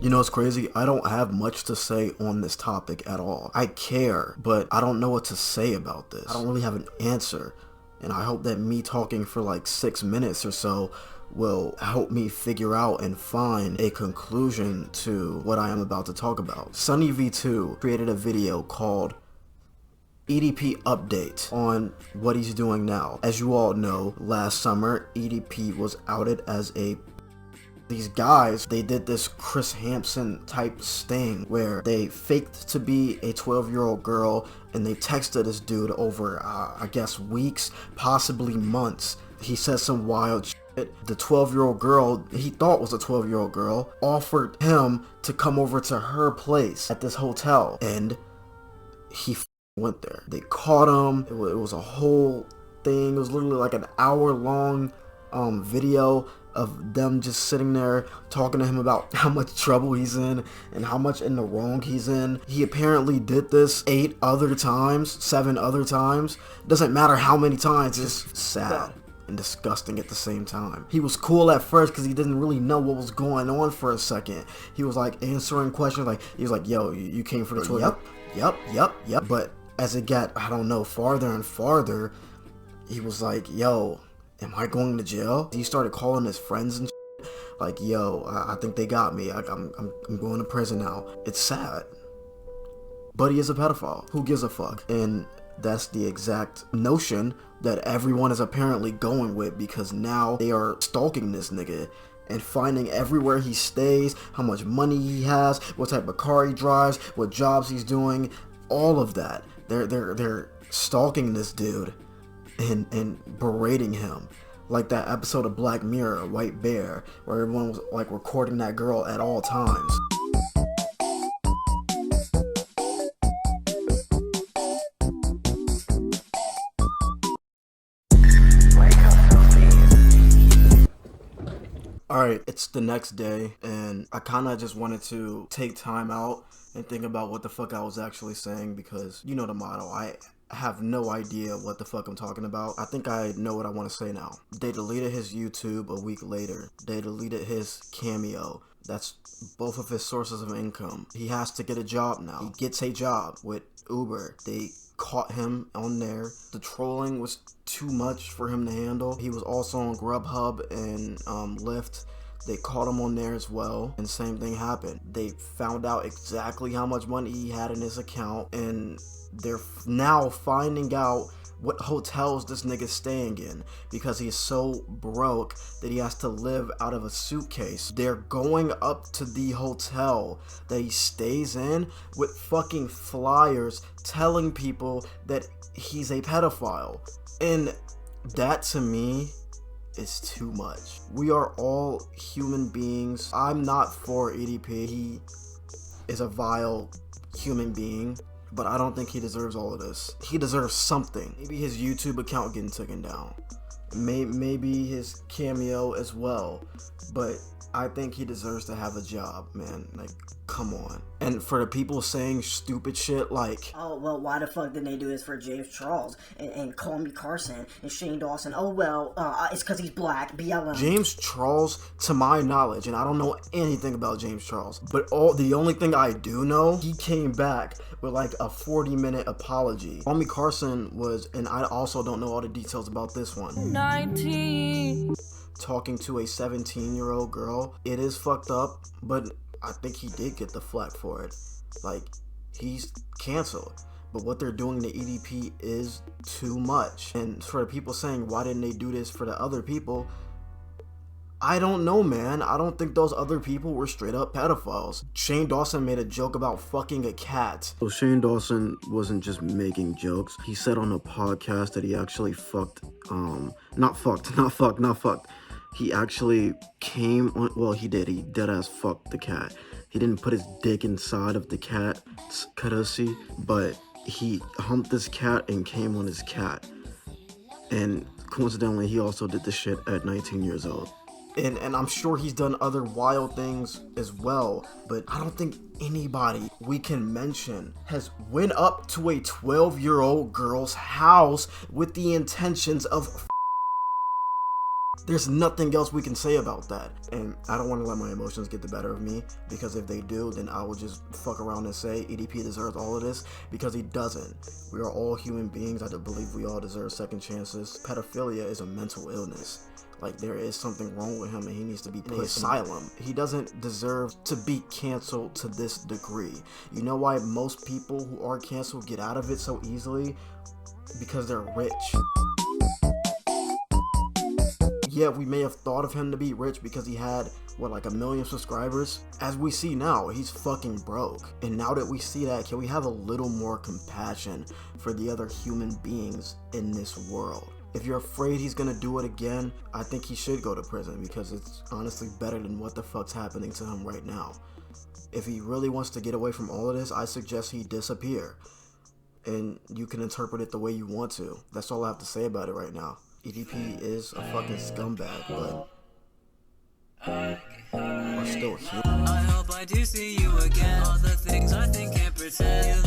You know, it's crazy. I don't have much to say on this topic at all. I care, but I don't know what to say about this. I don't really have an answer. And I hope that me talking for like 6 minutes or so will help me figure out and find a conclusion to what I am about to talk about. SunnyV2 created a video called EDP update on what he's doing now. As you all know, last summer, EDP was outed as these guys, they did this Chris Hampson type sting where they faked to be a 12-year-old girl and they texted this dude over, I guess, weeks, possibly months. He said some wild shit. The 12-year-old girl, he thought was a 12-year-old girl, offered him to come over to her place at this hotel, and he went there. They caught him. It was a whole thing. It was literally like an hour-long video of them just sitting there talking to him about how much trouble he's in and how much in the wrong he's in. He apparently did this 7 other times. Doesn't matter how many times, it's sad and disgusting at the same time. He was cool at first because he didn't really know what was going on for a second. He was like answering questions, like he was like, yo, you came for the toilet? Yep. But as it got, I don't know, farther and farther, he was like, yo, am I going to jail? He started calling his friends and shit, like, yo, I think they got me. I'm going to prison now. It's sad. But he is a pedophile. Who gives a fuck? And that's the exact notion that everyone is apparently going with, because now they are stalking this nigga and finding everywhere he stays, how much money he has, what type of car he drives, what jobs he's doing, all of that. They're stalking this dude and berating him, like that episode of Black Mirror, White Bear, where everyone was like recording that girl at all times. Alright, it's the next day, and I kind of just wanted to take time out and think about what the fuck I was actually saying, because you know the motto, I have no idea what the fuck I'm talking about. I think I know what I want to say now. They deleted his YouTube a week later. They deleted his Cameo. That's both of his sources of income. He has to get a job now. He gets a job with Uber. They caught him on there. The trolling was too much for him to handle. He was also on Grubhub and Lyft. They caught him on there as well, and same thing happened. They found out exactly how much money he had in his account, and they're now finding out what hotels this nigga's staying in, because he's so broke that he has to live out of a suitcase. They're going up to the hotel that he stays in with fucking flyers telling people that he's a pedophile. And that, to me, is too much. We are all human beings. I'm not for EDP. He is a vile human being, but I don't think he deserves all of this. He deserves something. Maybe his YouTube account getting taken down. Maybe his Cameo as well. But I think he deserves to have a job, man. Like, come on. And for the people saying stupid shit like, oh, well, why the fuck didn't they do this for James Charles and Call Me Carson and Shane Dawson? Oh, well, it's because he's black, BLM. James Charles, to my knowledge, and I don't know anything about James Charles, but the only thing I do know, he came back with like a 40-minute apology. Call Me Carson was, and I also don't know all the details about this one. 19. Talking to a 17-year-old girl. It is fucked up, but I think he did get the flack for it. Like, he's canceled. But what they're doing to EDP is too much. And for the people saying, why didn't they do this for the other people? I don't know, man. I don't think those other people were straight up pedophiles. Shane Dawson made a joke about fucking a cat. So Shane Dawson wasn't just making jokes. He said on a podcast that he actually fucked, not fucked. He actually came on, well, he did. He deadass fucked the cat. He didn't put his dick inside of the cat's courtesy, but he humped this cat and came on his cat. And coincidentally, he also did this shit at 19 years old. And I'm sure he's done other wild things as well, but I don't think anybody we can mention has went up to a 12-year-old girl's house with the intentions of There's nothing else we can say about that. And I don't want to let my emotions get the better of me, because if they do, then I will just fuck around and say EDP deserves all of this, because he doesn't. We are all human beings. I do believe we all deserve second chances. Pedophilia is a mental illness. Like, there is something wrong with him and he needs to be put in asylum. He doesn't deserve to be canceled to this degree. You know why most people who are canceled get out of it so easily? Because they're rich. Yeah, we may have thought of him to be rich because he had, what, like 1 million subscribers? As we see now, he's fucking broke. And now that we see that, can we have a little more compassion for the other human beings in this world? If you're afraid he's gonna do it again, I think he should go to prison, because it's honestly better than what the fuck's happening to him right now. If he really wants to get away from all of this, I suggest he disappear. And you can interpret it the way you want to. That's all I have to say about it right now. EDP is a fucking scumbag, but we're still human. I hope I do see you again. All the things I think can't pretend.